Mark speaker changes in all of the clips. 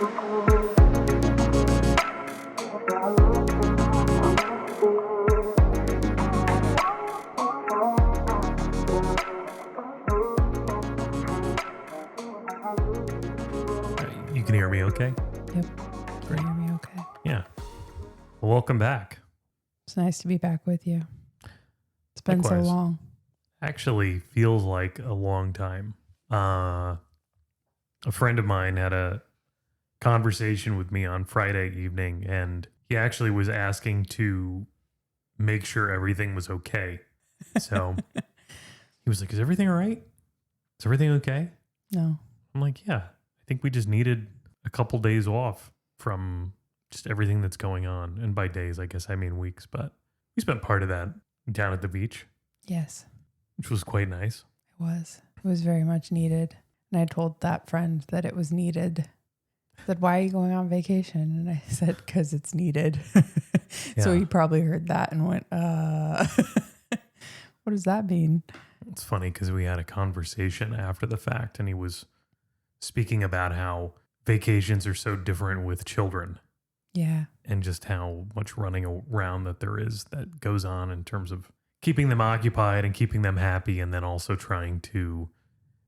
Speaker 1: You can hear me okay?
Speaker 2: Yep. Can you hear me okay?
Speaker 1: Yeah. Well, welcome back.
Speaker 2: It's nice to be back with you. It's been
Speaker 1: Likewise.
Speaker 2: so long.
Speaker 1: Actually feels like a long time. A friend of mine had a conversation with me on Friday evening, and he actually was asking to make sure everything was okay. So he was like, "Is everything all right? Is everything okay?"
Speaker 2: No.
Speaker 1: I'm like, "Yeah, I think we just needed a couple days off from just everything that's going on." And by days, I guess I mean weeks, but we spent part of that down at the beach,
Speaker 2: Yes,
Speaker 1: which was quite nice.
Speaker 2: it was. It was very much needed. And I told that friend that it was needed. I said, "Why are you going on vacation?" And I said, "Because it's needed." So
Speaker 1: Yeah.
Speaker 2: he probably heard that and went, what does that mean?
Speaker 1: It's funny because we had a conversation after the fact, and he was speaking about how vacations are so different with children
Speaker 2: Yeah.
Speaker 1: and just how much running around that there is that goes on in terms of keeping them occupied and keeping them happy, and then also trying to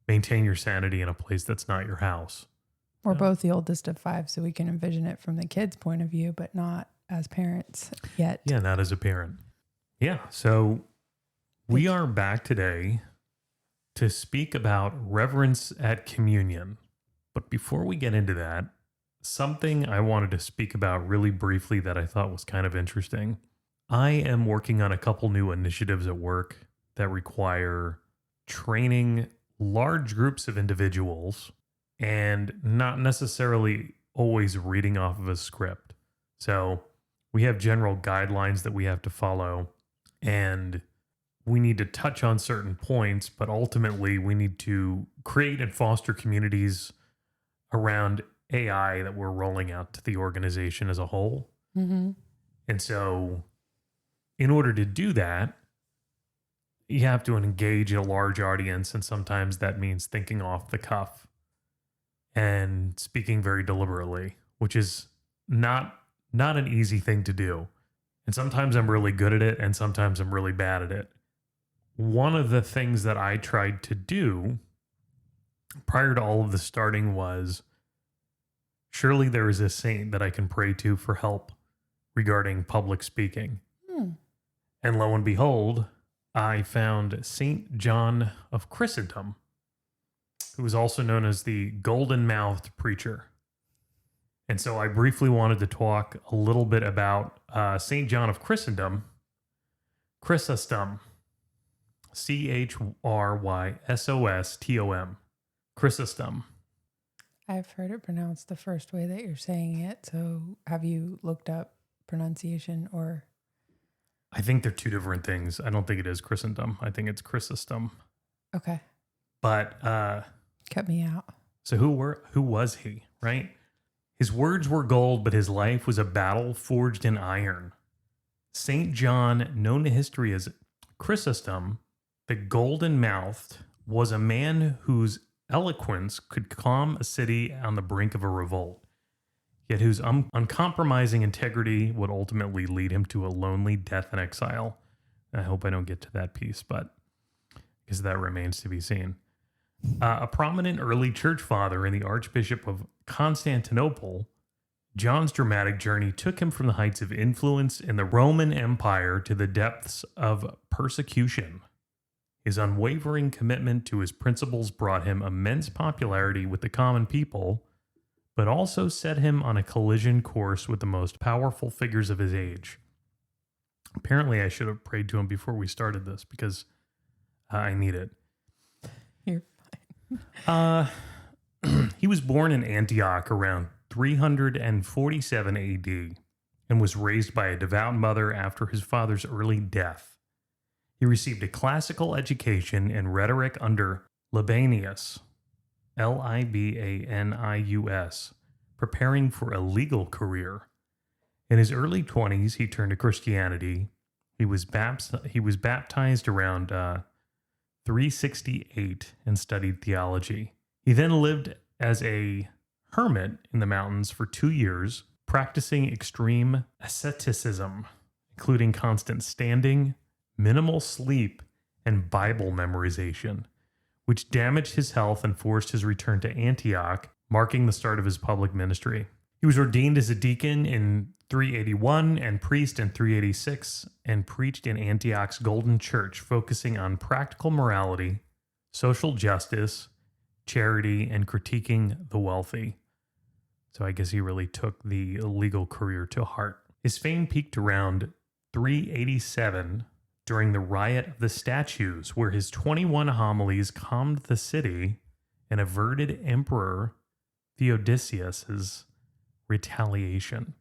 Speaker 1: maintain your sanity in a place that's not your house.
Speaker 2: We're
Speaker 1: Yeah.
Speaker 2: both the oldest of 5, so we can envision it from the kids' point of view, but not as parents yet.
Speaker 1: Yeah, not as a parent. Yeah, so we are back today to speak about reverence at communion. But before we get into that, something I wanted to speak about really briefly that I thought was kind of interesting. I am working on a couple new initiatives at work that require training large groups of individuals and not necessarily always reading off of a script. So we have general guidelines that we have to follow, and we need to touch on certain points, but ultimately we need to create and foster communities around AI that we're rolling out to the organization as a whole.
Speaker 2: Mm-hmm.
Speaker 1: And so in order to do that, you have to engage a large audience, and sometimes that means thinking off the cuff and speaking very deliberately, which is not an easy thing to do. And sometimes I'm really good at it, and sometimes I'm really bad at it. One of the things that I tried to do prior to all of this starting was, surely there is a saint that I can pray to for help regarding public speaking. And lo and behold, I found Saint John of Christendom, who is also known as the golden-mouthed preacher. And so I briefly wanted to talk a little bit about Saint John of Christendom, Chrysostom, Chrysostom, Chrysostom.
Speaker 2: I've heard it pronounced the first way that you're saying it. So have you looked up pronunciation or?
Speaker 1: I think they're two different things. I don't think it is Christendom. I think it's Chrysostom.
Speaker 2: Okay.
Speaker 1: But
Speaker 2: Cut me out.
Speaker 1: so who was he, right? His words were gold, but his life was a battle forged in iron. Saint John, known to history as Chrysostom, the golden-mouthed, was a man whose eloquence could calm a city on the brink of a revolt, yet whose uncompromising integrity would ultimately lead him to a lonely death and exile. I hope I don't get to that piece, but because that remains to be seen. A prominent early church father and the Archbishop of Constantinople, John's dramatic journey took him from the heights of influence in the Roman Empire to the depths of persecution. His unwavering commitment to his principles brought him immense popularity with the common people, but also set him on a collision course with the most powerful figures of his age. Apparently, I should have prayed to him before we started this because I need it.
Speaker 2: You're fine.
Speaker 1: He was born in Antioch around 347 AD and was raised by a devout mother after his father's early death. He received a classical education in rhetoric under Libanius, Libanius, preparing for a legal career. In his early 20s, he turned to Christianity. He was baptized around 368 and studied theology. He then lived as a hermit in the mountains for 2 years, practicing extreme asceticism, including constant standing, minimal sleep, and Bible memorization, which damaged his health and forced his return to Antioch, marking the start of his public ministry. He was ordained as a deacon in 381 and priest in 386, and preached in Antioch's Golden Church, focusing on practical morality, social justice, charity, and critiquing the wealthy. So I guess he really took the legal career to heart. His fame peaked around 387 during the Riot of the Statues, where his 21 homilies calmed the city and averted Emperor Theodosius's retaliation.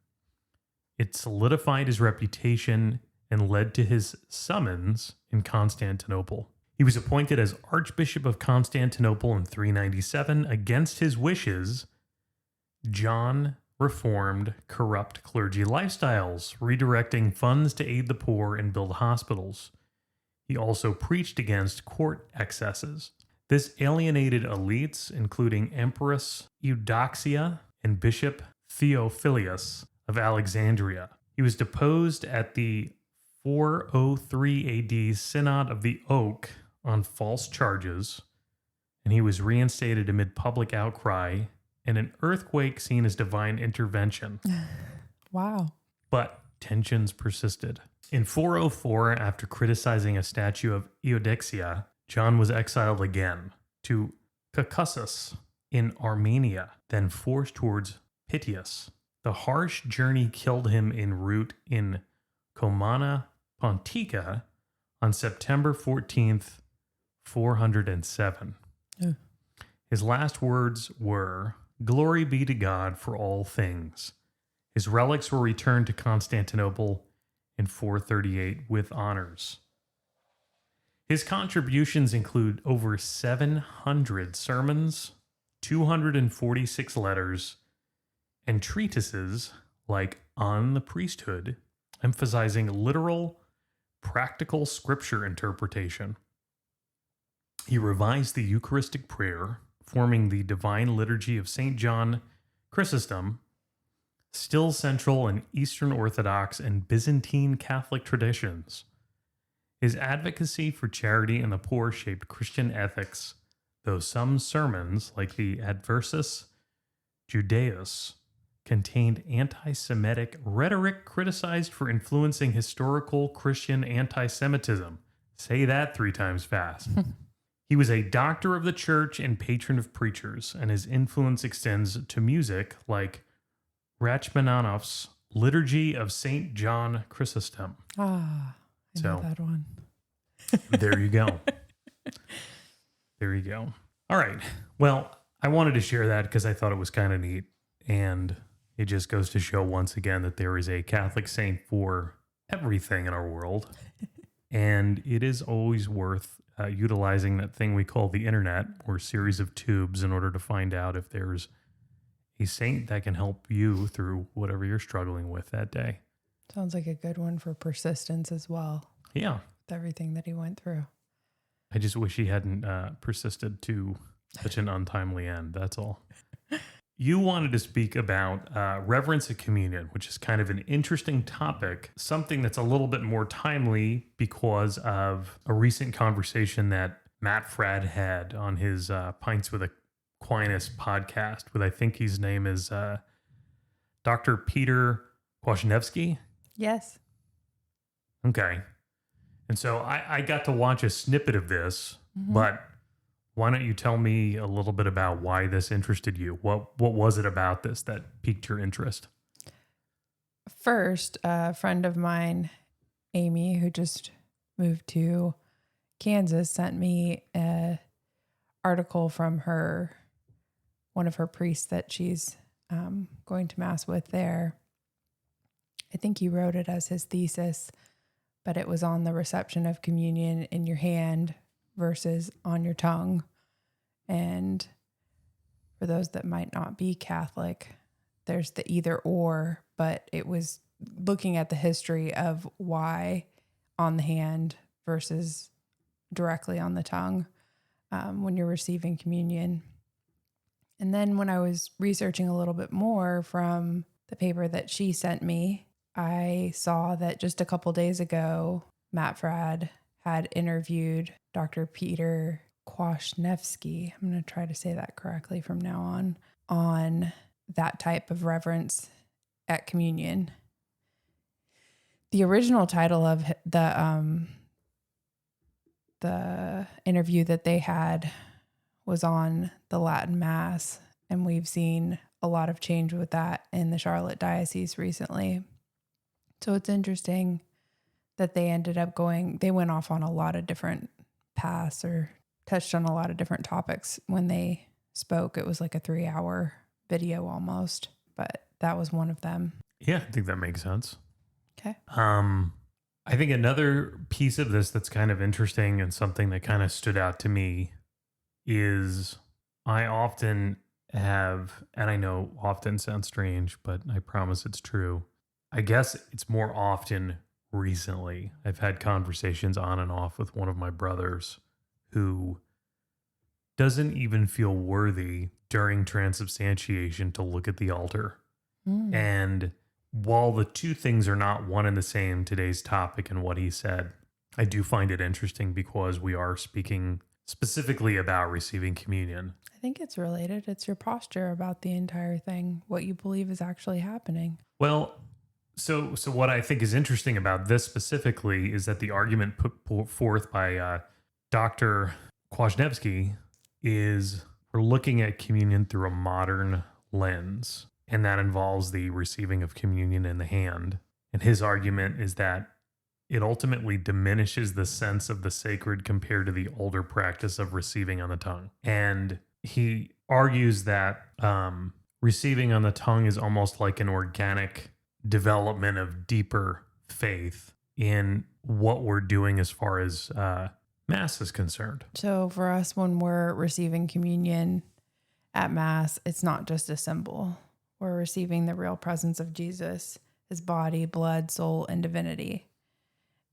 Speaker 1: It solidified his reputation and led to his summons in Constantinople. He was appointed as Archbishop of Constantinople in 397. Against his wishes, John reformed corrupt clergy lifestyles, redirecting funds to aid the poor and build hospitals. He also preached against court excesses. This alienated elites, including Empress Eudoxia and Bishop Theophilus of Alexandria. He was deposed at the 403 AD Synod of the Oak on false charges, and he was reinstated amid public outcry and an earthquake seen as divine intervention.
Speaker 2: Wow.
Speaker 1: But tensions persisted. In 404, after criticizing a statue of Eudoxia, John was exiled again to Caucasus in Armenia, then forced towards Piteous. The harsh journey killed him en route in Comana Pontica on September 14th, 407.
Speaker 2: Yeah.
Speaker 1: His last words were, "Glory be to God for all things." His relics were returned to Constantinople in 438 with honors. His contributions include over 700 sermons, 246 letters, and treatises like On the Priesthood, emphasizing literal, practical scripture interpretation. He revised the Eucharistic prayer, forming the Divine Liturgy of St. John Chrysostom, still central in Eastern Orthodox and Byzantine Catholic traditions. His advocacy for charity and the poor shaped Christian ethics, though some sermons, like the Adversus Judaeus, contained anti-Semitic rhetoric criticized for influencing historical Christian anti-Semitism. Say that 3 times fast. He was a doctor of the church and patron of preachers, and his influence extends to music like Rachmaninoff's Liturgy of St. John Chrysostom.
Speaker 2: I know that one.
Speaker 1: There you go. There you go. All right. Well, I wanted to share that because I thought it was kind of neat. And it just goes to show once again that there is a Catholic saint for everything in our world. And it is always worth utilizing that thing we call the internet, or series of tubes, in order to find out if there's a saint that can help you through whatever you're struggling with that day.
Speaker 2: Sounds like a good one for persistence as well.
Speaker 1: Yeah.
Speaker 2: With everything that he went through.
Speaker 1: I just wish he hadn't persisted to such an untimely end. That's all. You wanted to speak about reverence of communion, which is kind of an interesting topic, something that's a little bit more timely because of a recent conversation that Matt Fradd had on his Pints with Aquinas podcast with, I think his name is Dr. Peter Kwasniewski.
Speaker 2: Yes.
Speaker 1: Okay. And so I got to watch a snippet of this, but why don't you tell me a little bit about why this interested you? What was it about this that piqued your interest?
Speaker 2: First, a friend of mine, Amy, who just moved to Kansas, sent me an article from one of her priests that she's going to mass with there. I think he wrote it as his thesis, but it was on the reception of communion in your hand versus on your tongue. And for those that might not be Catholic, there's the either or, but it was looking at the history of why on the hand versus directly on the tongue when you're receiving communion. And then when I was researching a little bit more from the paper that she sent me, I saw that just a couple days ago, Matt Frad had interviewed Dr. Peter Kwasniewski. I'm going to try to say that correctly from now on that type of reverence at communion. The original title of the interview that they had was on the Latin Mass, and we've seen a lot of change with that in the Charlotte Diocese recently. So it's interesting that they went off on a lot of different paths or touched on a lot of different topics when they spoke. It was like a 3-hour video almost, but that was one of them.
Speaker 1: Yeah, I think that makes sense.
Speaker 2: Okay.
Speaker 1: I think another piece of this that's kind of interesting and something that kind of stood out to me is I often have, and I know often sounds strange, but I promise it's true. I guess it's more often recently. I've had conversations on and off with one of my brothers who doesn't even feel worthy during transubstantiation to look at the altar. And while the two things are not one and the same, today's topic and what he said, I do find it interesting because we are speaking specifically about receiving communion.
Speaker 2: I think it's related. It's your posture about the entire thing, what you believe is actually happening.
Speaker 1: Well, so what I think is interesting about this specifically is that the argument put forth by Dr. Kwasniewski is we're looking at communion through a modern lens, and that involves the receiving of communion in the hand. And his argument is that it ultimately diminishes the sense of the sacred compared to the older practice of receiving on the tongue. And he argues that receiving on the tongue is almost like an organic development of deeper faith in what we're doing as far as Mass is concerned.
Speaker 2: So for us, when we're receiving communion at Mass, it's not just a symbol. We're receiving the real presence of Jesus, his body, blood, soul, and divinity.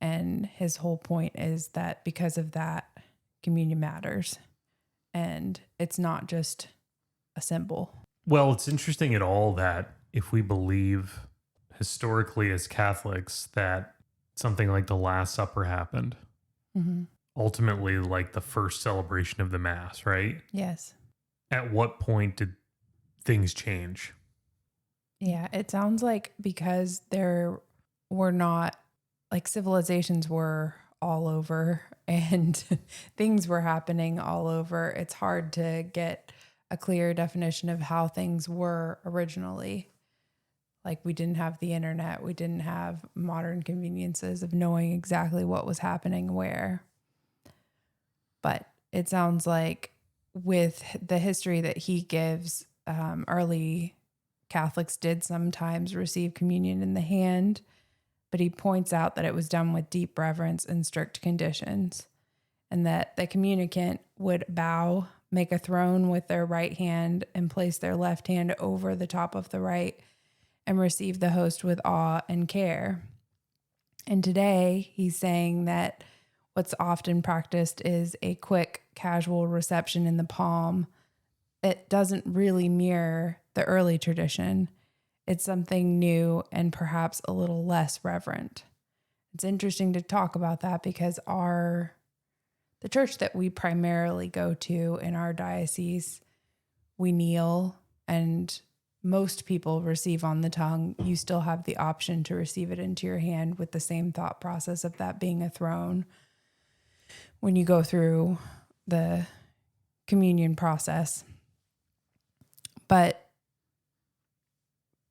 Speaker 2: And his whole point is that because of that, communion matters. And it's not just a symbol.
Speaker 1: Well, it's interesting at all that if we believe historically as Catholics that something like the Last Supper happened, ultimately like the first celebration of the Mass, right?
Speaker 2: Yes.
Speaker 1: At what point did things change?
Speaker 2: Yeah, it sounds like because there were not, like civilizations were all over and things were happening all over. It's hard to get a clear definition of how things were originally. Like we didn't have the internet. We didn't have modern conveniences of knowing exactly what was happening where. But it sounds like with the history that he gives, early Catholics did sometimes receive communion in the hand, but he points out that it was done with deep reverence and strict conditions, and that the communicant would bow, make a throne with their right hand, and place their left hand over the top of the right and receive the host with awe and care. And today he's saying that what's often practiced is a quick, casual reception in the palm. It doesn't really mirror the early tradition. It's something new and perhaps a little less reverent. It's interesting to talk about that because the church that we primarily go to in our diocese, we kneel, and most people receive on the tongue. You still have the option to receive it into your hand with the same thought process of that being a throne when you go through the communion process. But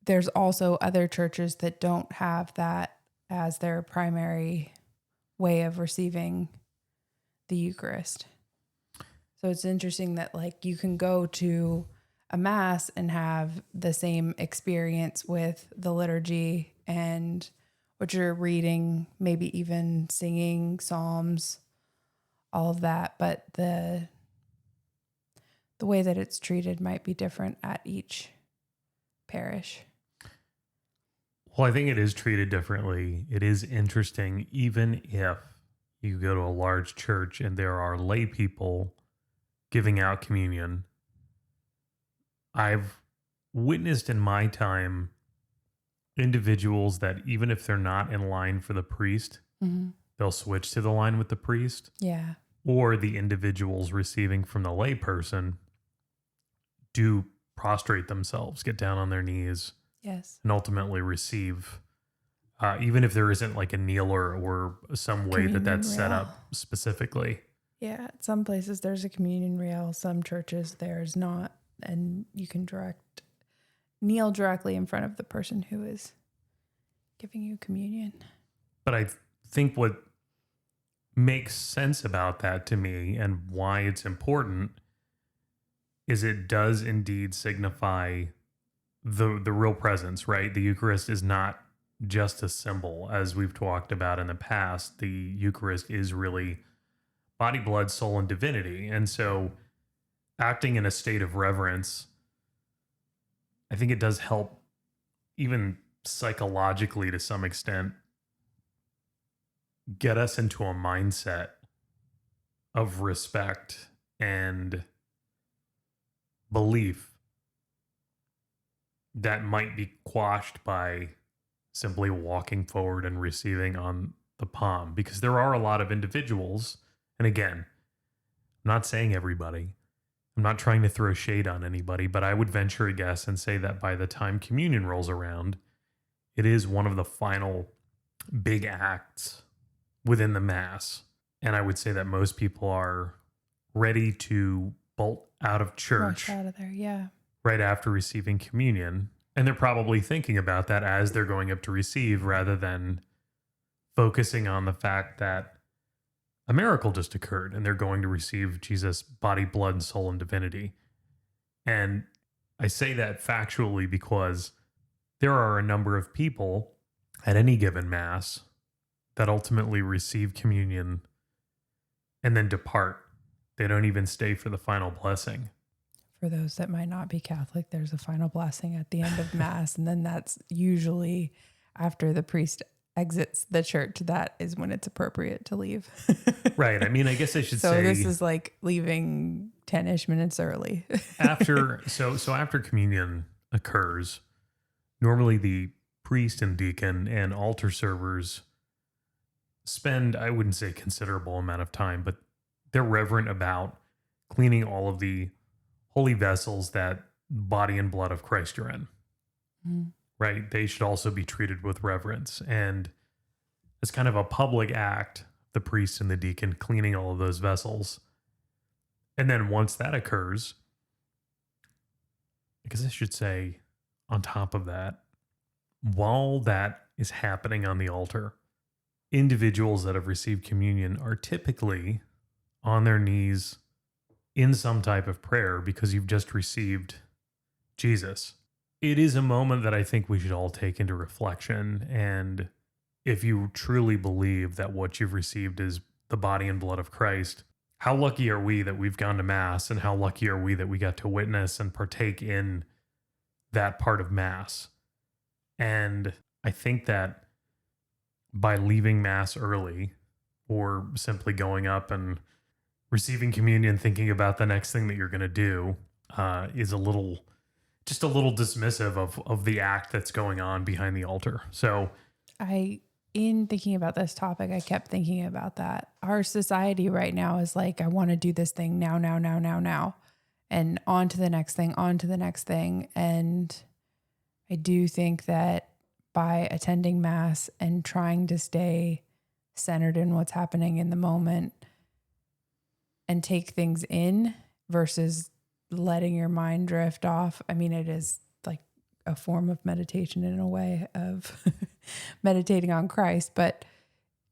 Speaker 2: there's also other churches that don't have that as their primary way of receiving the Eucharist. So it's interesting that like you can go to a Mass and have the same experience with the liturgy and what you're reading, maybe even singing psalms, all of that. But the way that it's treated might be different at each parish.
Speaker 1: Well, I think it is treated differently. It is interesting, even if you go to a large church and there are lay people giving out communion, I've witnessed in my time individuals that even if they're not in line for the priest,
Speaker 2: Hmm.
Speaker 1: they'll switch to the line with the priest,
Speaker 2: Yeah.
Speaker 1: or the individuals receiving from the layperson do prostrate themselves, get down on their knees,
Speaker 2: Yes.
Speaker 1: and ultimately receive, even if there isn't like a kneeler or some way that
Speaker 2: Communion
Speaker 1: that's set
Speaker 2: rail.
Speaker 1: up specifically.
Speaker 2: Yeah. Some places there's a communion rail. Some churches there's not. And you can kneel directly in front of the person who is giving you communion.
Speaker 1: But I think what makes sense about that to me and why it's important is it does indeed signify the real presence, right? The Eucharist is not just a symbol, as we've talked about in the past. The Eucharist is really body, blood, soul, and divinity. And so acting in a state of reverence, I think it does help even psychologically to some extent get us into a mindset of respect and belief that might be quashed by simply walking forward and receiving on the palm, because there are a lot of individuals, and again, I'm not saying everybody, I'm not trying to throw shade on anybody, but I would venture a guess and say that by the time communion rolls around, it is one of the final big acts within the mass, and I would say that most people are ready to bolt out of
Speaker 2: Rush
Speaker 1: church
Speaker 2: out of there. Yeah.
Speaker 1: right after receiving communion. And they're probably thinking about that as they're going up to receive rather than focusing on the fact that a miracle just occurred and they're going to receive Jesus' body, blood, soul, and divinity. And I say that factually because there are a number of people at any given mass that ultimately receive communion and then depart. They don't even stay for the final blessing.
Speaker 2: For those that might not be Catholic, there's a final blessing at the end of Mass. And then that's usually after the priest exits the church. That is when it's appropriate to leave.
Speaker 1: Right. I mean, I guess I should
Speaker 2: So
Speaker 1: say
Speaker 2: this is like leaving 10-ish minutes early.
Speaker 1: after communion occurs, normally the priest and deacon and altar servers spend, I wouldn't say considerable amount of time, but they're reverent about cleaning all of the holy vessels that body and blood of Christ are in.
Speaker 2: Mhm.
Speaker 1: Right? They should also be treated with reverence. And as kind of a public act, the priest and the deacon cleaning all of those vessels. And then once that occurs, I guess I should say, on top of that, while that is happening on the altar, individuals that have received communion are typically on their knees in some type of prayer because you've just received Jesus. It is a moment that I think we should all take into reflection. And if you truly believe that what you've received is the body and blood of Christ, how lucky are we that we've gone to Mass, and how lucky are we that we got to witness and partake in that part of Mass? And I think that by leaving Mass early or simply going up and receiving communion, thinking about the next thing that you're going to do, is just a little dismissive of the act that's going on behind the altar. So
Speaker 2: In thinking about this topic, I kept thinking about that. Our society right now is like, I want to do this thing now, now, now, now, now, and on to the next thing, on to the next thing. And I do think that by attending Mass and trying to stay centered in what's happening in the moment and take things in versus letting your mind drift off. I mean, it is like a form of meditation in a way of meditating on Christ, but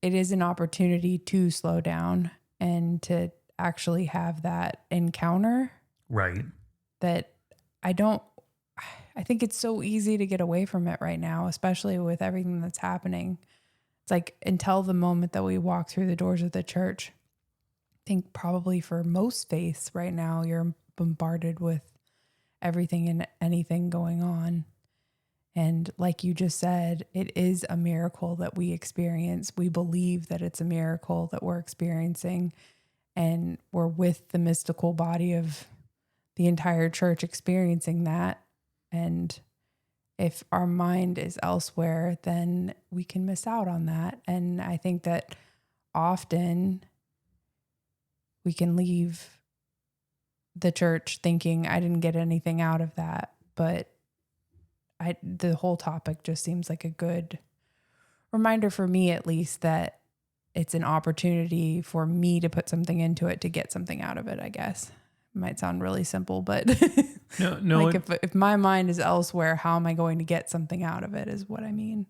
Speaker 2: it is an opportunity to slow down and to actually have that encounter
Speaker 1: right.
Speaker 2: that I think it's so easy to get away from it right now, especially with everything that's happening. It's like until the moment that we walk through the doors of the church, I think probably for most faiths right now, you're bombarded with everything and anything going on. And like you just said, it is a miracle that we experience. We believe that it's a miracle that we're experiencing, and we're with the mystical body of the entire church experiencing that. And if our mind is elsewhere, then we can miss out on that. And I think that often we can leave the church thinking I didn't get anything out of that. But the whole topic just seems like a good reminder for me, at least, that it's an opportunity for me to put something into it to get something out of it, I guess. It might sound really simple, but
Speaker 1: No.
Speaker 2: like if my mind is elsewhere, how am I going to get something out of it is what I mean.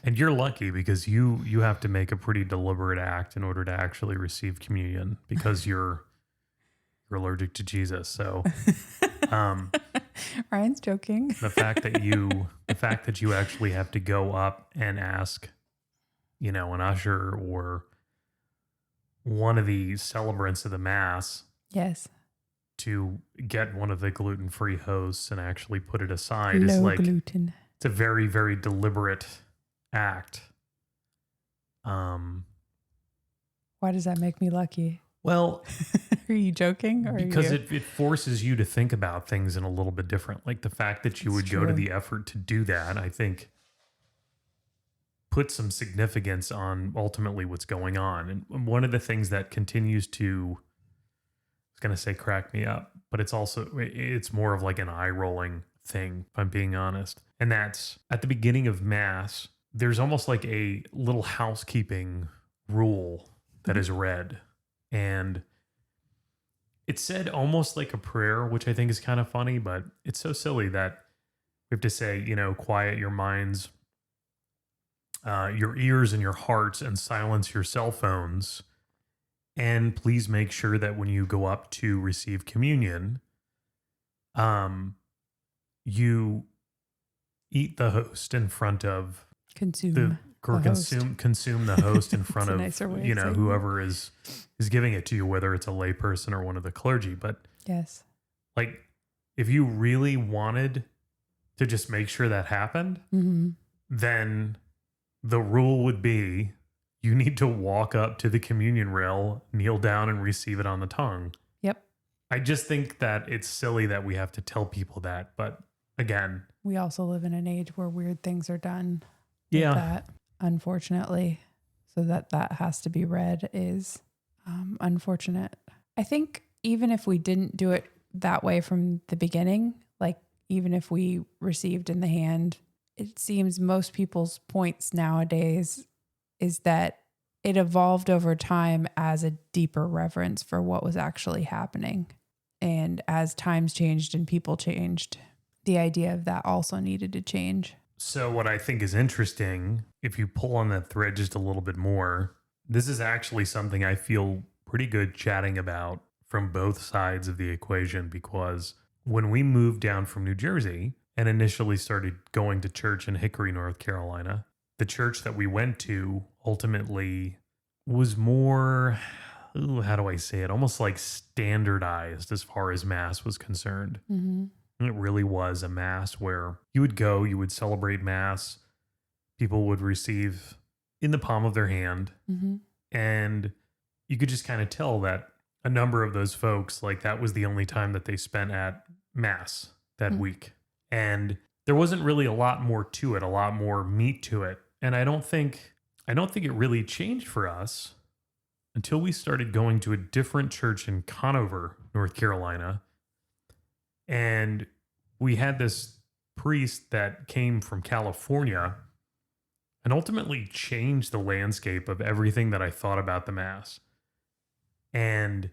Speaker 1: And you're lucky because you have to make a pretty deliberate act in order to actually receive communion because you're allergic to Jesus. So
Speaker 2: Ryan's joking.
Speaker 1: the fact that you actually have to go up and ask, an usher or one of the celebrants of the mass,
Speaker 2: Yes.
Speaker 1: to get one of the gluten-free hosts and actually put it aside
Speaker 2: Low
Speaker 1: is like
Speaker 2: gluten.
Speaker 1: it's a very, very deliberate act.
Speaker 2: Why does that make me lucky?
Speaker 1: Well,
Speaker 2: Are you joking? Or
Speaker 1: because it forces you to think about things in a little bit different. Like the fact that you would go to the effort to do that, I think put some significance on ultimately what's going on. And one of the things that continues to, I was going to say crack me up, but it's more of like an eye rolling thing, if I'm being honest. And that's at the beginning of Mass, there's almost like a little housekeeping rule that is read. And it's said almost like a prayer, which I think is kind of funny, but it's so silly that we have to say, quiet your minds, your ears and your hearts, and silence your cell phones. And please make sure that when you go up to receive communion, you eat the host in front of consume the host in front of whoever is giving it to you, whether it's a lay person or one of the clergy. But
Speaker 2: yes,
Speaker 1: like if you really wanted to just make sure that happened, then the rule would be you need to walk up to the communion rail, kneel down, and receive it on the tongue.
Speaker 2: Yep.
Speaker 1: I just think that it's silly that we have to tell people that. But again,
Speaker 2: we also live in an age where weird things are done.
Speaker 1: Yeah.
Speaker 2: That, unfortunately, so that has to be read is unfortunate. I think even if we didn't do it that way from the beginning, like even if we received in the hand, it seems most people's points nowadays is that it evolved over time as a deeper reverence for what was actually happening. And as times changed and people changed, the idea of that also needed to change.
Speaker 1: So what I think is interesting, if you pull on that thread just a little bit more, this is actually something I feel pretty good chatting about from both sides of the equation, because when we moved down from New Jersey and initially started going to church in Hickory, North Carolina, the church that we went to ultimately was more, how do I say it, almost like standardized as far as Mass was concerned.
Speaker 2: Mm-hmm.
Speaker 1: It really was a Mass where you would go, you would celebrate Mass, people would receive in the palm of their hand, and you could just kind of tell that a number of those folks, like that was the only time that they spent at Mass that week. And there wasn't really a lot more to it, a lot more meat to it. And I don't think it really changed for us until we started going to a different church in Conover, North Carolina. And we had this priest that came from California and ultimately changed the landscape of everything that I thought about the Mass. And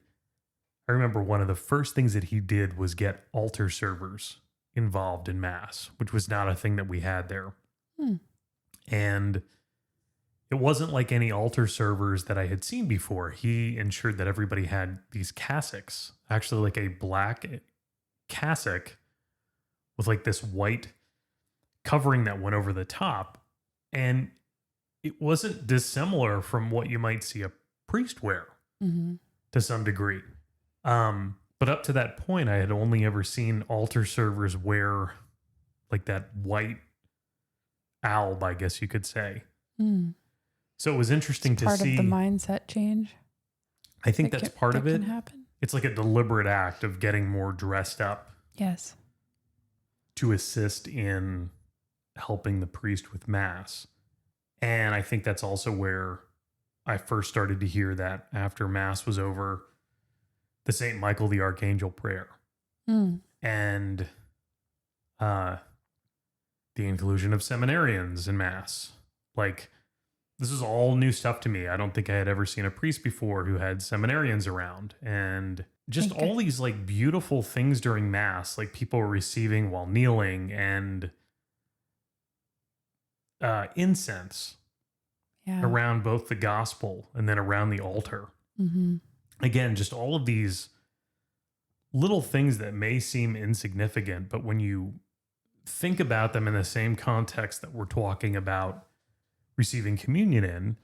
Speaker 1: I remember one of the first things that he did was get altar servers involved in Mass, which was not a thing that we had there. And it wasn't like any altar servers that I had seen before. He ensured that everybody had these cassocks, actually like a black cassock with like this white covering that went over the top. And it wasn't dissimilar from what you might see a priest wear to some degree. But up to that point, I had only ever seen altar servers wear like that white alb, I guess you could say. So it was interesting to see.
Speaker 2: Part of the mindset change.
Speaker 1: I think that's part of it.
Speaker 2: Can happen.
Speaker 1: it's like a deliberate act of getting more dressed up
Speaker 2: Yes.
Speaker 1: to assist in helping the priest with mass. And I think that's also where I first started to hear that after mass was over, the St. Michael the Archangel prayer
Speaker 2: Mm.
Speaker 1: and the inclusion of seminarians in mass. Like, this is all new stuff to me. I don't think I had ever seen a priest before who had seminarians around, and just
Speaker 2: Okay.
Speaker 1: all these like beautiful things during mass, like people were receiving while kneeling, and incense
Speaker 2: Yeah.
Speaker 1: around both the gospel and then around the altar.
Speaker 2: Mm-hmm.
Speaker 1: Again, just all of these little things that may seem insignificant, but when you think about them in the same context that we're talking about receiving communion in,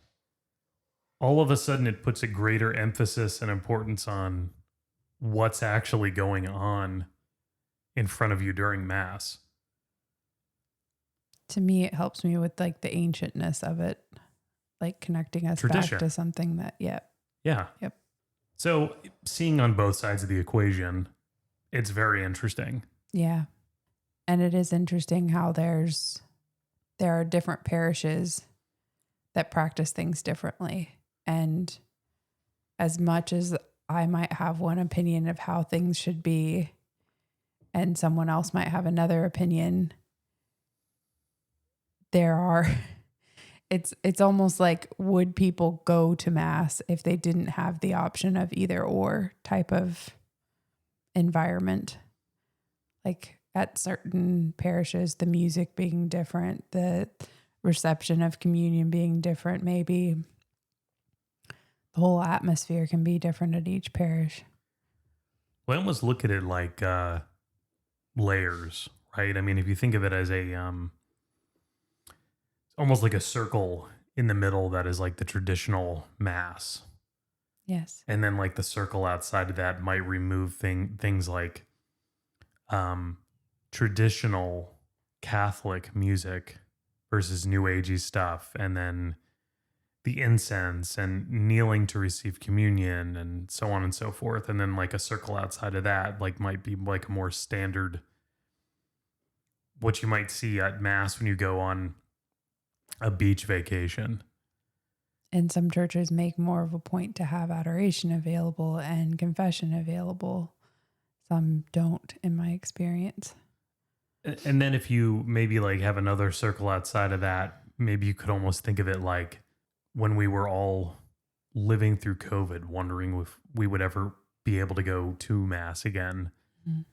Speaker 1: all of a sudden it puts a greater emphasis and importance on what's actually going on in front of you during mass.
Speaker 2: To me, it helps me with like the ancientness of it, like connecting us
Speaker 1: Tradition.
Speaker 2: back to something that,
Speaker 1: Yeah.
Speaker 2: Yep.
Speaker 1: So seeing on both sides of the equation, it's very interesting.
Speaker 2: Yeah. And it is interesting how there are different parishes that practice things differently. And as much as I might have one opinion of how things should be, and someone else might have another opinion, it's almost like, would people go to mass if they didn't have the option of either or type of environment? Like at certain parishes, the music being different, the reception of communion being different, maybe the whole atmosphere can be different at each parish.
Speaker 1: Well, I almost look at it like layers, right? I mean, if you think of it as a almost like a circle in the middle that is like the traditional mass,
Speaker 2: Yes.
Speaker 1: and then like the circle outside of that might remove things like traditional Catholic music versus New Agey stuff, and then the incense and kneeling to receive communion and so on and so forth. And then like a circle outside of that, like might be like a more standard, what you might see at mass when you go on a beach vacation.
Speaker 2: And some churches make more of a point to have adoration available and confession available. Some don't, in my experience.
Speaker 1: And then if you maybe like have another circle outside of that, maybe you could almost think of it like when we were all living through COVID, wondering if we would ever be able to go to mass again.
Speaker 2: Mm.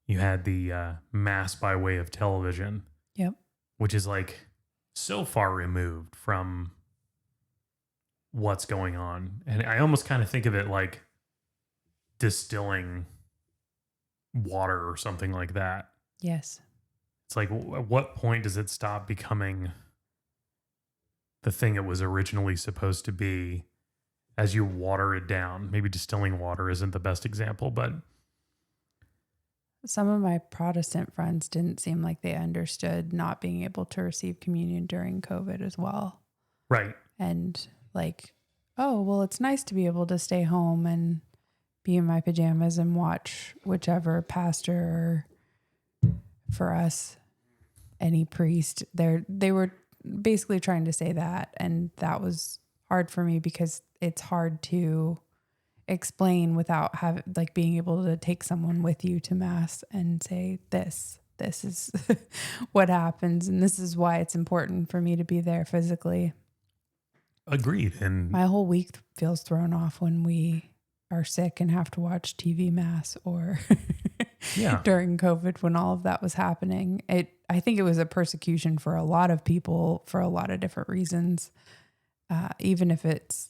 Speaker 1: You had the mass by way of television.
Speaker 2: Yep.
Speaker 1: Which is like so far removed from what's going on. And I almost kind of think of it like distilling water or something like that.
Speaker 2: Yes.
Speaker 1: It's like, at what point does it stop becoming the thing it was originally supposed to be as you water it down? Maybe distilling water isn't the best example, but
Speaker 2: Some of my Protestant friends didn't seem like they understood not being able to receive communion during COVID as well.
Speaker 1: right.
Speaker 2: And like, oh, well, it's nice to be able to stay home and be in my pajamas and watch whichever pastor, or for us, any priest. They were basically trying to say that. And that was hard for me because it's hard to explain without being able to take someone with you to mass and say, this is what happens. And this is why it's important for me to be there physically.
Speaker 1: Agreed. And
Speaker 2: My whole week feels thrown off when we are sick and have to watch TV mass, or
Speaker 1: yeah,
Speaker 2: during COVID when all of that was happening. I think it was a persecution for a lot of people for a lot of different reasons. Even if it's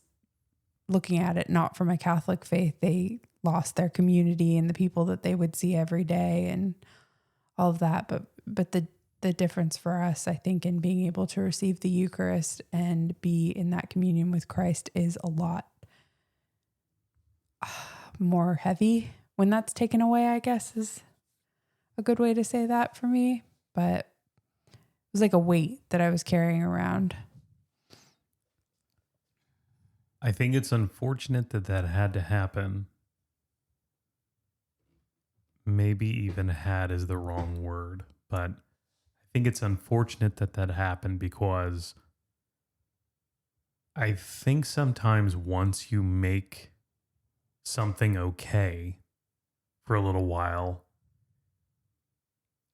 Speaker 2: looking at it not from a Catholic faith, they lost their community and the people that they would see every day and all of that. But the difference for us, I think, in being able to receive the Eucharist and be in that communion with Christ is a lot more heavy when that's taken away, I guess is a good way to say that for me. But it was like a weight that I was carrying around.
Speaker 1: I think it's unfortunate that had to happen. maybe even had is the wrong word, but I think it's unfortunate that that happened because I think sometimes once you make something okay for a little while,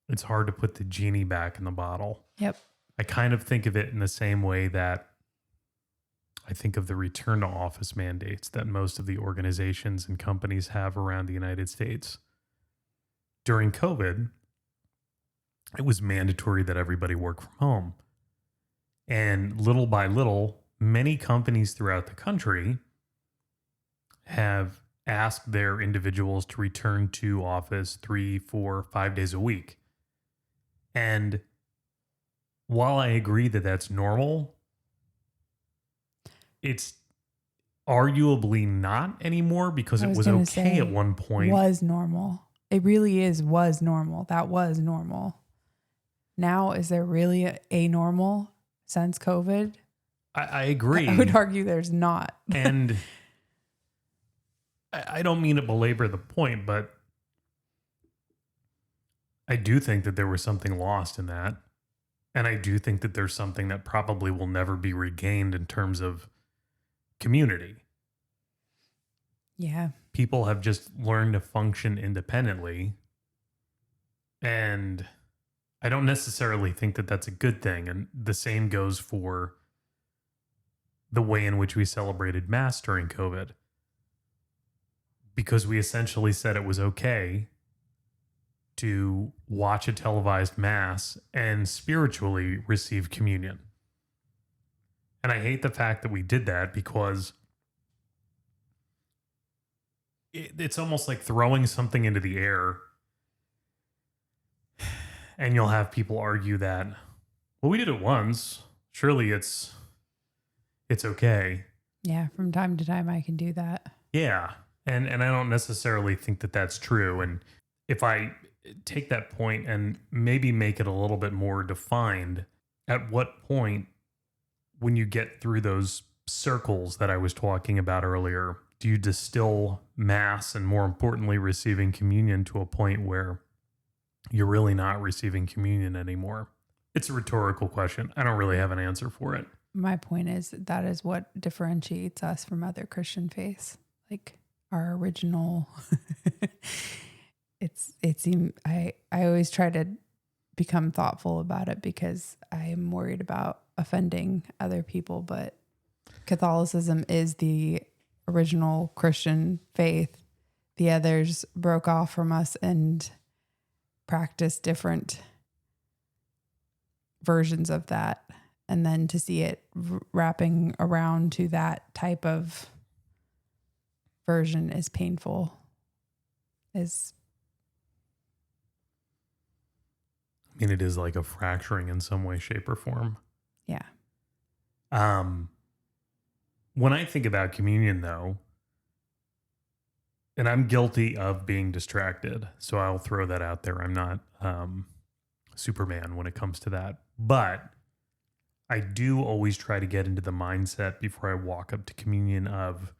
Speaker 1: it's hard to put the genie back in the bottle.
Speaker 2: Yep.
Speaker 1: I kind of think of it in the same way that I think of the return to office mandates that most of the organizations and companies have around the United States. During COVID, it was mandatory that everybody work from home. And little by little, many companies throughout the country have asked their individuals to return to office 3, 4, 5 days a week. And while I agree that that's normal, it's arguably not anymore because
Speaker 2: I
Speaker 1: it
Speaker 2: was
Speaker 1: was
Speaker 2: gonna
Speaker 1: okay
Speaker 2: say,
Speaker 1: at one point.
Speaker 2: Was normal. It really was normal. That was normal. Now, is there really a normal since COVID?
Speaker 1: I agree.
Speaker 2: I would argue there's not.
Speaker 1: And I don't mean to belabor the point, but I do think that there was something lost in that. And I do think that there's something that probably will never be regained in terms of community.
Speaker 2: Yeah.
Speaker 1: People have just learned to function independently. And I don't necessarily think that that's a good thing. And the same goes for the way in which we celebrated Mass during COVID. Because we essentially said it was okay to watch a televised Mass and spiritually receive communion. And I hate the fact that we did that because it's almost like throwing something into the air. And you'll have people argue that, well, we did it once. Surely it's okay.
Speaker 2: Yeah. From time to time, I can do that.
Speaker 1: Yeah. And I don't necessarily think that that's true. And if I take that point and maybe make it a little bit more defined, at what point, when you get through those circles that I was talking about earlier, do you distill Mass and, more importantly, receiving communion to a point where you're really not receiving communion anymore? It's a rhetorical question. I don't really have an answer for it.
Speaker 2: My point is that is what differentiates us from other Christian faiths. Like our original, I always try to become thoughtful about it because I am worried about offending other people, but Catholicism is the original Christian faith. The others broke off from us and practiced different versions of that. And then to see it wrapping around to that type of version is painful.
Speaker 1: I mean, it is like a fracturing in some way, shape, or form.
Speaker 2: Yeah.
Speaker 1: When I think about communion, though, and I'm guilty of being distracted, so I'll throw that out there. I'm not Superman when it comes to that. But I do always try to get into the mindset before I walk up to communion of,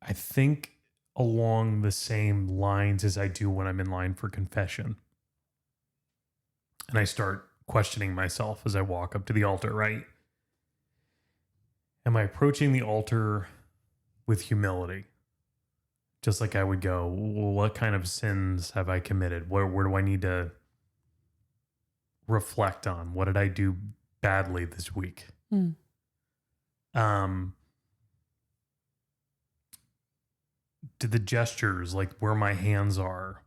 Speaker 1: I think along the same lines as I do when I'm in line for confession. And I start questioning myself as I walk up to the altar, right? Am I approaching the altar with humility? Just like I would go, well, what kind of sins have I committed? Where do I need to reflect on? What did I do badly this week? Do the gestures, like where my hands are,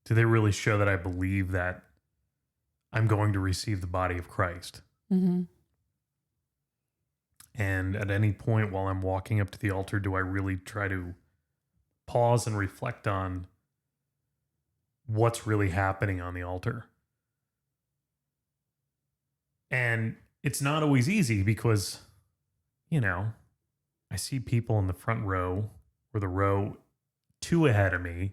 Speaker 1: do they really show that I believe that I'm going to receive the body of Christ?
Speaker 2: Mm-hmm.
Speaker 1: And at any point while I'm walking up to the altar, do I really try to pause and reflect on what's really happening on the altar? And it's not always easy because, I see people in the front row or the row 2 ahead of me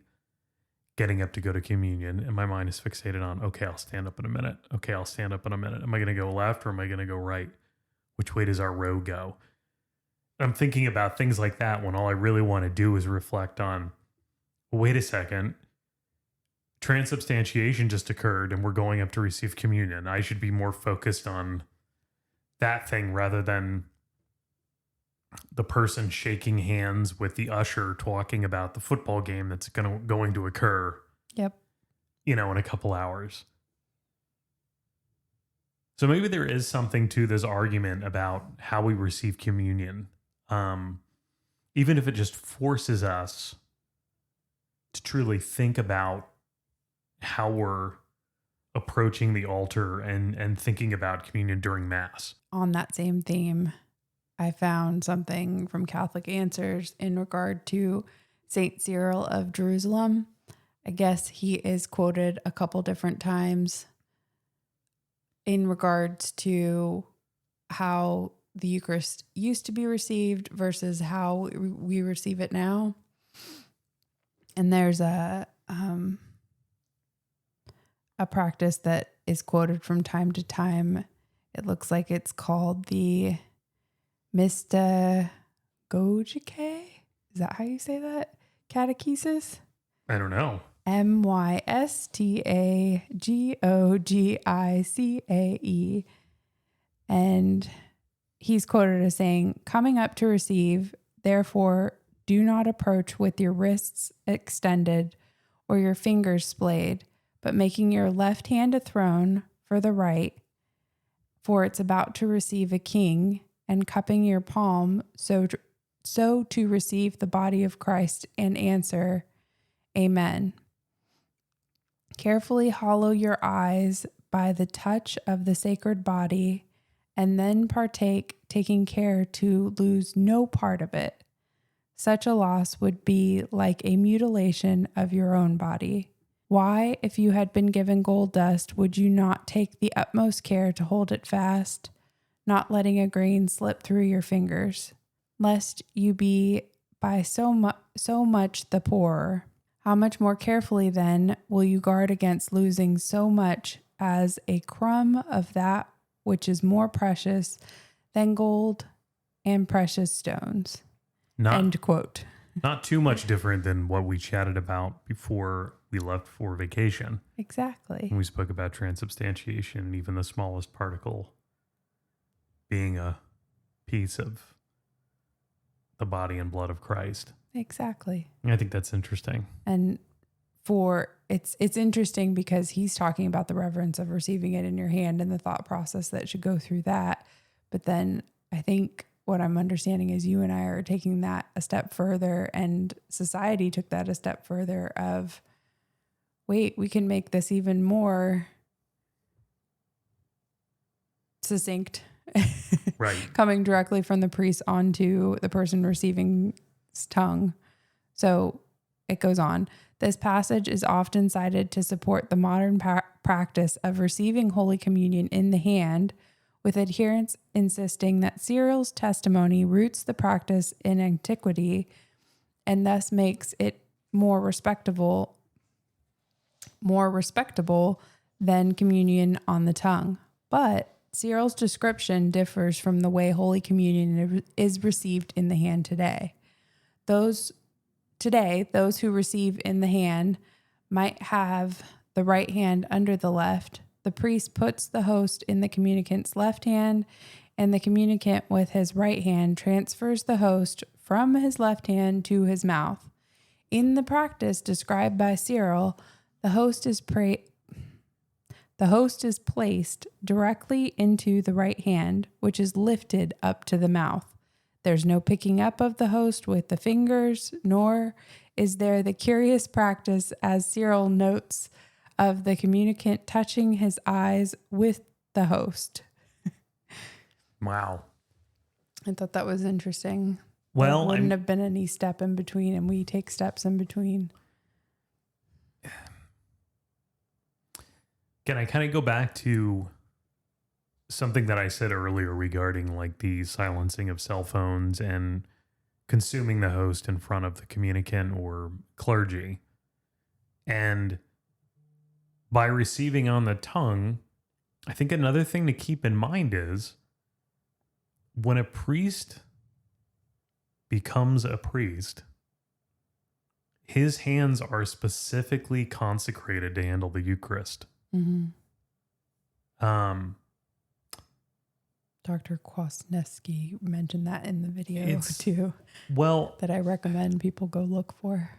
Speaker 1: getting up to go to communion, and my mind is fixated on, okay, I'll stand up in a minute. Okay, I'll stand up in a minute. Am I going to go left or am I going to go right? Which way does our row go? I'm thinking about things like that when all I really want to do is reflect on wait a second. Transubstantiation just occurred and we're going up to receive communion. I should be more focused on that thing rather than the person shaking hands with the usher talking about the football game that's going to occur,
Speaker 2: Yep.
Speaker 1: in a couple hours. So maybe there is something to this argument about how we receive communion. Even if it just forces us to truly think about how we're approaching the altar and thinking about communion during Mass.
Speaker 2: On that same theme, I found something from Catholic Answers in regard to Saint Cyril of Jerusalem. I guess he is quoted a couple different times in regards to how the Eucharist used to be received versus how we receive it now. And there's a practice that is quoted from time to time. It looks like it's called the Mystagogike. Is that how you say that? Catechesis?
Speaker 1: I don't know.
Speaker 2: MystagogicAe. And he's quoted as saying, coming up to receive, therefore, do not approach with your wrists extended or your fingers splayed, but making your left hand a throne for the right, for it's about to receive a king, and cupping your palm so to receive the body of Christ and answer, Amen. Carefully hollow your eyes by the touch of the sacred body, and then partake, taking care to lose no part of it. Such a loss would be like a mutilation of your own body. Why, if you had been given gold dust, would you not take the utmost care to hold it fast, not letting a grain slip through your fingers, lest you be by so much the poorer? How much more carefully, then, will you guard against losing so much as a crumb of that which is more precious than gold and precious stones? End quote.
Speaker 1: Not too much different than what we chatted about before we left for vacation.
Speaker 2: Exactly.
Speaker 1: When we spoke about transubstantiation, even the smallest particle being a piece of the body and blood of Christ.
Speaker 2: Exactly.
Speaker 1: I think that's interesting.
Speaker 2: And it's interesting because he's talking about the reverence of receiving it in your hand and the thought process that should go through that. But then I think what I'm understanding is you and I are taking that a step further, and society took that a step further of, wait, we can make this even more succinct.
Speaker 1: Right.
Speaker 2: Coming directly from the priest onto the person receiving tongue. So it goes on. This passage is often cited to support the modern practice of receiving Holy Communion in the hand, with adherents insisting that Cyril's testimony roots the practice in antiquity and thus makes it more respectable than communion on the tongue. But Cyril's description differs from the way Holy Communion is received in the hand today. Those who receive in the hand might have the right hand under the left. The priest puts the host in the communicant's left hand, and the communicant with his right hand transfers the host from his left hand to his mouth. In the practice described by Cyril, the host is placed directly into the right hand, which is lifted up to the mouth. There's no picking up of the host with the fingers, nor is there the curious practice, as Cyril notes, of the communicant touching his eyes with the host.
Speaker 1: Wow.
Speaker 2: I thought that was interesting.
Speaker 1: Well,
Speaker 2: there wouldn't have been any step in between, and we take steps in between.
Speaker 1: Can I kind of go back to something that I said earlier regarding like the silencing of cell phones and consuming the host in front of the communicant or clergy? And by receiving on the tongue, I think another thing to keep in mind is when a priest becomes a priest, his hands are specifically consecrated to handle the Eucharist.
Speaker 2: Mm-hmm.
Speaker 1: Um,
Speaker 2: Dr. Kwasniewski mentioned that in the video
Speaker 1: It's-
Speaker 2: too,
Speaker 1: well,
Speaker 2: that I recommend people go look for.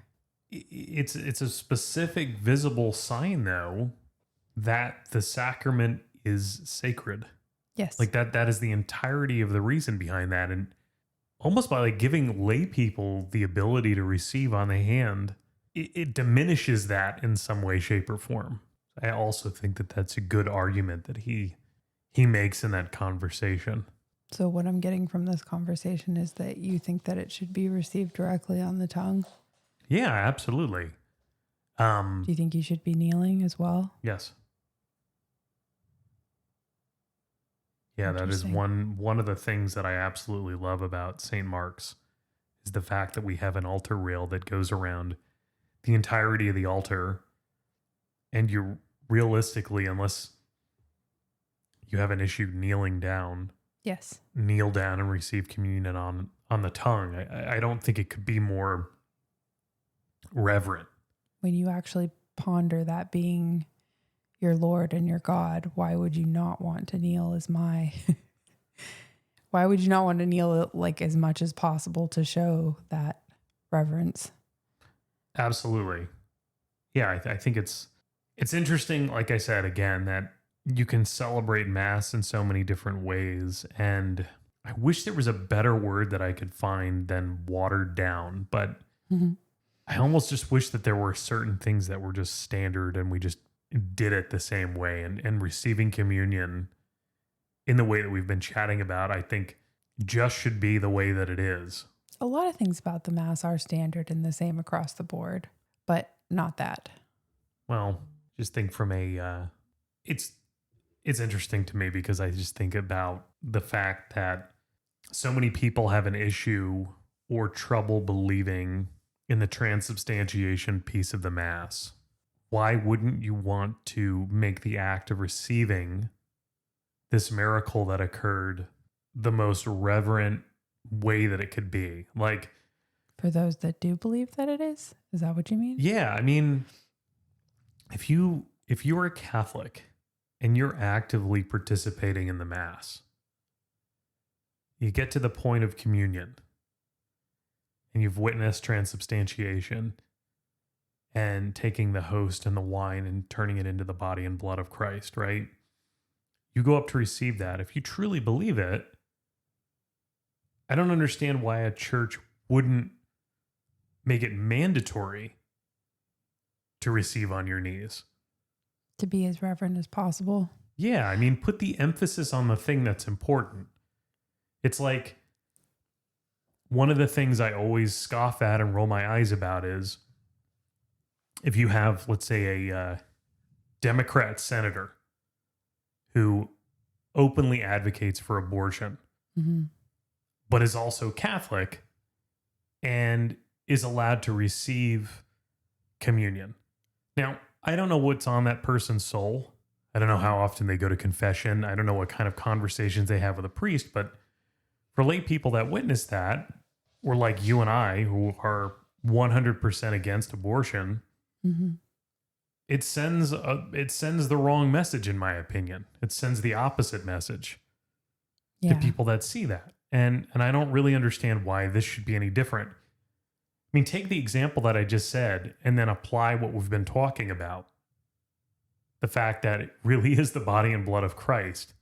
Speaker 1: it's a specific visible sign, though, that the sacrament is sacred.
Speaker 2: Yes.
Speaker 1: Like that is the entirety of the reason behind that. And almost by like giving lay people the ability to receive on the hand, it diminishes that in some way, shape, or form. I also think that that's a good argument that he makes in that conversation.
Speaker 2: So what I'm getting from this conversation is that you think that it should be received directly on the tongue.
Speaker 1: Yeah, absolutely.
Speaker 2: Do you think you should be kneeling as well?
Speaker 1: Yes. Yeah, that is
Speaker 2: Interesting.
Speaker 1: one of the things that I absolutely love about St. Mark's is the fact that we have an altar rail that goes around the entirety of the altar, and you realistically, unless you have an issue kneeling down,
Speaker 2: Yes.
Speaker 1: kneel down and receive communion on the tongue. I don't think it could be more reverent.
Speaker 2: When you actually ponder that being your Lord and your God, why would you not want to kneel why would you not want to kneel like as much as possible to show that reverence?
Speaker 1: Absolutely. Yeah, I think it's interesting, like I said, again, that you can celebrate Mass in so many different ways. And I wish there was a better word that I could find than watered down. But
Speaker 2: Mm-hmm.
Speaker 1: I almost just wish that there were certain things that were just standard and we just did it the same way. And receiving communion in the way that we've been chatting about, I think just should be the way that it is.
Speaker 2: A lot of things about the Mass are standard and the same across the board, but not that.
Speaker 1: Well, just think from it's interesting to me because I just think about the fact that so many people have an issue or trouble believing in the transubstantiation piece of the Mass. Why wouldn't you want to make the act of receiving this miracle that occurred the most reverent way that it could be? Like,
Speaker 2: For those that do believe that it is that what you mean?
Speaker 1: yeah, I mean, if you are a Catholic and you're actively participating in the Mass, you get to the point of communion and you've witnessed transubstantiation and taking the host and the wine and turning it into the body and blood of Christ, right? You go up to receive that. If you truly believe it, I don't understand why a church wouldn't make it mandatory to receive on your knees.
Speaker 2: To be as reverent as possible.
Speaker 1: Yeah, I mean, put the emphasis on the thing that's important. It's like one of the things I always scoff at and roll my eyes about is if you have, let's say, a Democrat senator who openly advocates for abortion,
Speaker 2: Mm-hmm.
Speaker 1: but is also Catholic and is allowed to receive communion. Now, I don't know what's on that person's soul. I don't know how often they go to confession. I don't know what kind of conversations they have with a priest, but for lay people that witness that, or like you and I, who are 100% against abortion,
Speaker 2: Mm-hmm.
Speaker 1: it sends the wrong message, in my opinion. It sends the opposite message
Speaker 2: Yeah.
Speaker 1: to people that see that. And I don't really understand why this should be any different. I mean, take the example that I just said and then apply what we've been talking about. The fact that it really is the body and blood of Christ.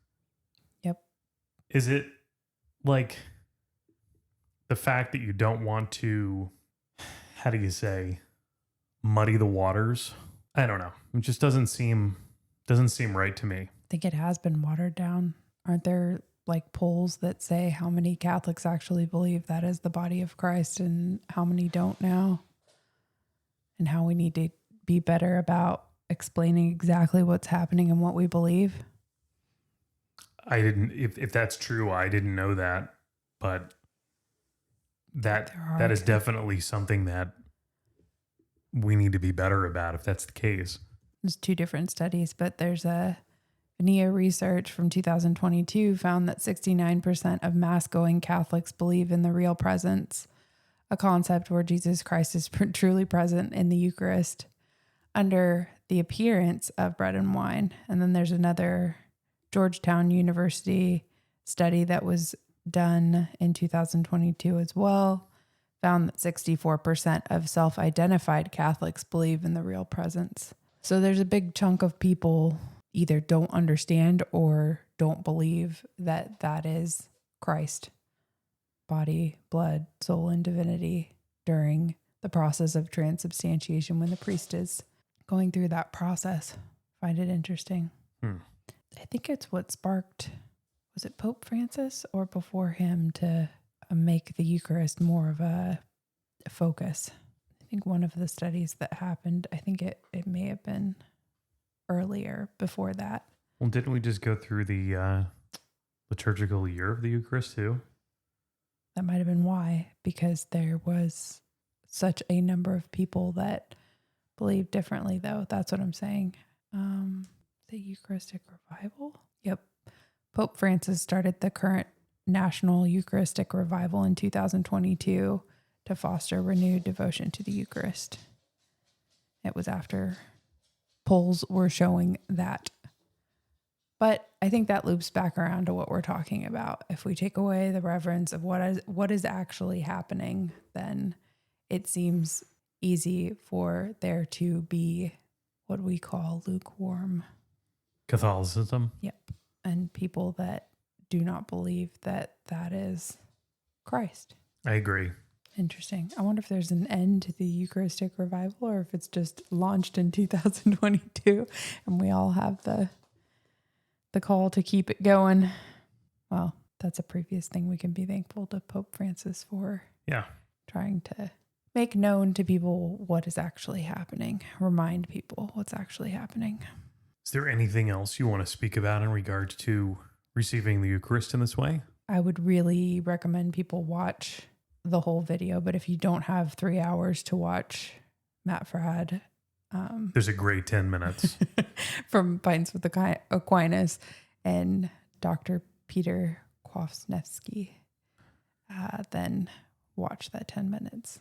Speaker 2: Yep.
Speaker 1: Is it like the fact that you don't want to, how do you say, muddy the waters? I don't know. It just doesn't seem right to me.
Speaker 2: I think it has been watered down. Aren't there like polls that say how many Catholics actually believe that is the body of Christ and how many don't now? And how we need to be better about explaining exactly what's happening and what we believe?
Speaker 1: I didn't, if that's true, I didn't know that, but that is definitely something that we need to be better about if that's the case.
Speaker 2: There's two different studies, but there's a VNIA research from 2022 found that 69% of mass-going Catholics believe in the real presence a concept where Jesus Christ is truly present in the Eucharist under the appearance of bread and wine. And then there's another Georgetown University study that was done in 2022 as well, found that 64% of self-identified Catholics believe in the real presence. So there's a big chunk of people either don't understand or don't believe that that is Christ, body, blood, soul, and divinity during the process of transubstantiation when the priest is going through that process. Find it interesting. I think it's what sparked, was it Pope Francis or before him, to make the Eucharist more of a focus. I think one of the studies that happened, I think it may have been earlier before that.
Speaker 1: Well, didn't we just go through the liturgical year of the Eucharist too?
Speaker 2: That might have been why, because there was such a number of people that believed differently, though. That's what I'm saying. The Eucharistic Revival? Yep. Pope Francis started the current National Eucharistic Revival in 2022 to foster renewed devotion to the Eucharist. It was after polls were showing that. But I think that loops back around to what we're talking about. If we take away the reverence of what is actually happening, then it seems easy for there to be what we call lukewarm
Speaker 1: Catholicism.
Speaker 2: Yep. And people that do not believe that that is Christ.
Speaker 1: I agree.
Speaker 2: Interesting. I wonder if there's an end to the Eucharistic Revival or if it's just launched in 2022 and we all have the call to keep it going. Well, that's a previous thing we can be thankful to Pope Francis for.
Speaker 1: Yeah.
Speaker 2: Trying to make known to people what is actually happening. Remind people what's actually happening.
Speaker 1: Is there anything else you want to speak about in regards to receiving the Eucharist in this way?
Speaker 2: I would really recommend people watch the whole video, but if you don't have 3 hours to watch Matt Fradd,
Speaker 1: there's a great 10 minutes
Speaker 2: from Pints with Aquinas and Dr. Peter Kwasniewski, then watch that 10 minutes.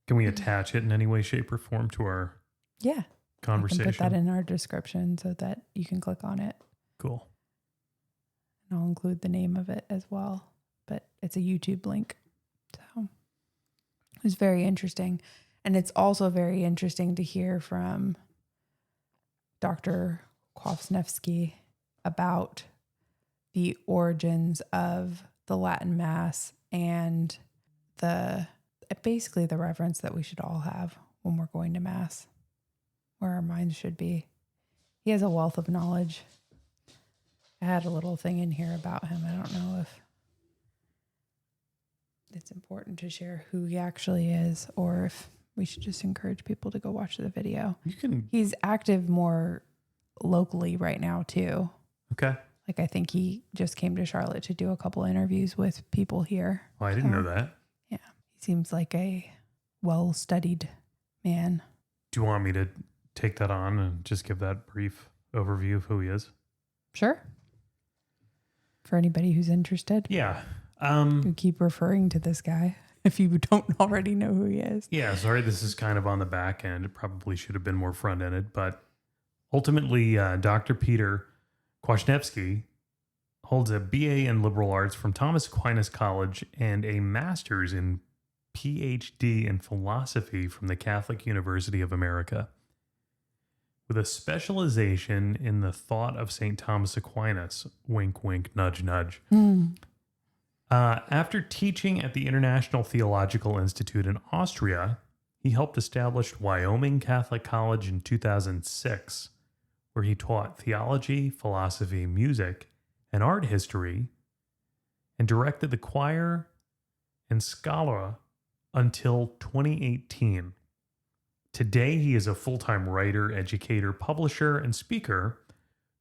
Speaker 1: Can we attach it in any way, shape, or form to our conversation?
Speaker 2: I can put that in our description so that you can click on it.
Speaker 1: Cool.
Speaker 2: And I'll include the name of it as well, but it's a YouTube link. So it was very interesting. And it's also very interesting to hear from Dr. Kwasniewski about the origins of the Latin Mass and basically the reverence that we should all have when we're going to Mass, where our minds should be. He has a wealth of knowledge. I had a little thing in here about him. I don't know if it's important to share who he actually is or if we should just encourage people to go watch the video. He's active more locally right now too.
Speaker 1: Okay.
Speaker 2: Like I think he just came to Charlotte to do a couple interviews with people here.
Speaker 1: Oh, I didn't know that.
Speaker 2: Yeah. He seems like a well-studied man.
Speaker 1: Do you want me to take that on and just give that brief overview of who he is?
Speaker 2: Sure. For anybody who's interested.
Speaker 1: Yeah.
Speaker 2: You keep referring to this guy if you don't already know who he is.
Speaker 1: Yeah, sorry, this is kind of on the back end. It probably should have been more front-ended, but ultimately, Dr. Peter Kwasniewski holds a BA in liberal arts from Thomas Aquinas College and a master's in PhD in philosophy from the Catholic University of America, with a specialization in the thought of St. Thomas Aquinas. Wink, wink, nudge, nudge. After teaching at the International Theological Institute in Austria, he helped establish Wyoming Catholic College in 2006, where he taught theology, philosophy, music, and art history, and directed the choir and scholar until 2018. Today, he is a full-time writer, educator, publisher, and speaker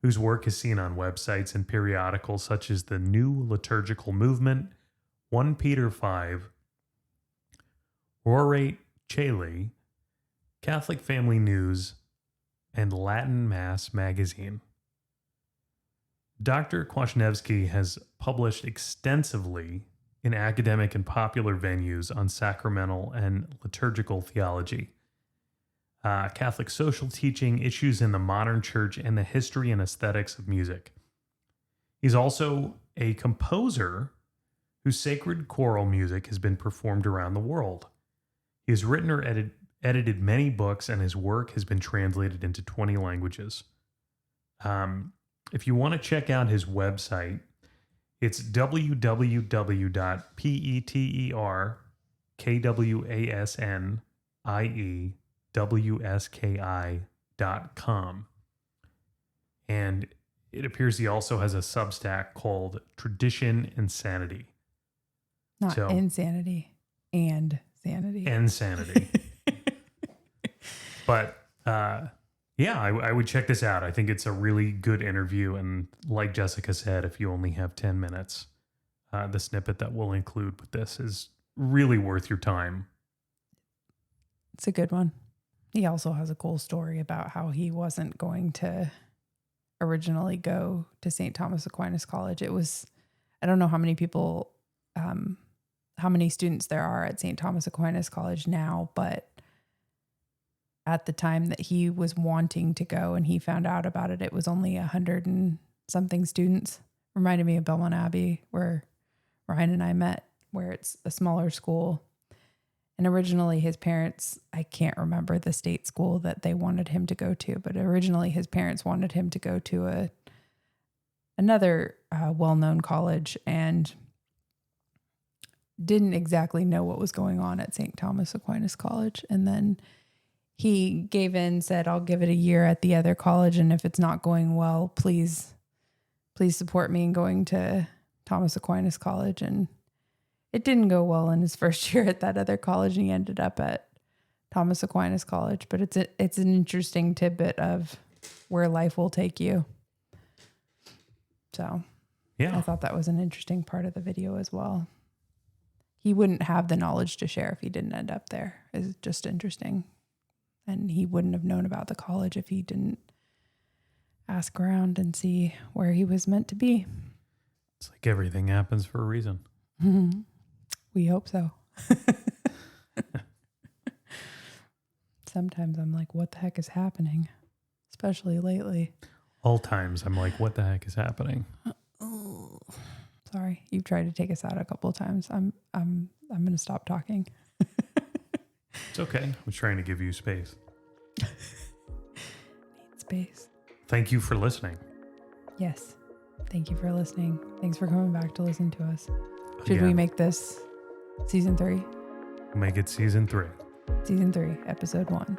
Speaker 1: whose work is seen on websites and periodicals such as the New Liturgical Movement, 1 Peter 5, Rorate Caeli, Catholic Family News, and Latin Mass Magazine. Dr. Kwasniewski has published extensively in academic and popular venues on sacramental and liturgical theology, Catholic social teaching, issues in the modern church, and the history and aesthetics of music. He's also a composer whose sacred choral music has been performed around the world. He has written or edited many books, and his work has been translated into 20 languages. If you want to check out his website, it's www.peterkwasniewski.com. And it appears he also has a Substack called Tradition Insanity.
Speaker 2: Not insanity, and sanity.
Speaker 1: And sanity. But yeah, I would check this out. I think it's a really good interview. And like Jessica said, if you only have 10 minutes, the snippet that we'll include with this is really worth your time.
Speaker 2: It's a good one. He also has a cool story about how he wasn't going to originally go to St. Thomas Aquinas College. It was, I don't know how many people, how many students there are at St. Thomas Aquinas College now, but at the time that he was wanting to go and he found out about it, it was only 100 and something students. Reminded me of Belmont Abbey, where Ryan and I met, where it's a smaller school. And originally his parents, I can't remember the state school that they wanted him to go to, but originally his parents wanted him to go to another well-known college, and didn't exactly know what was going on at St. Thomas Aquinas College. And then he gave in, said, I'll give it a year at the other college, and if it's not going well, please support me in going to Thomas Aquinas College. And it didn't go well in his first year at that other college, and he ended up at Thomas Aquinas College. But it's an interesting tidbit of where life will take you. So yeah, I thought that was an interesting part of the video as well. He wouldn't have the knowledge to share if he didn't end up there. It's just interesting. And he wouldn't have known about the college if he didn't ask around and see where he was meant to be.
Speaker 1: It's like everything happens for a reason.
Speaker 2: Mm-hmm. We hope so. Sometimes I'm like, what the heck is happening? Especially lately.
Speaker 1: All times I'm like, what the heck is happening?
Speaker 2: Oh, sorry. You've tried to take us out a couple of times. I'm going to stop talking.
Speaker 1: It's okay. I was trying to give you space.
Speaker 2: Need space.
Speaker 1: Thank you for listening.
Speaker 2: Yes. Thank you for listening. Thanks for coming back to listen to us. Should
Speaker 1: Again,
Speaker 2: we make this season 3?
Speaker 1: make it season 3?
Speaker 2: Season 3, episode 1.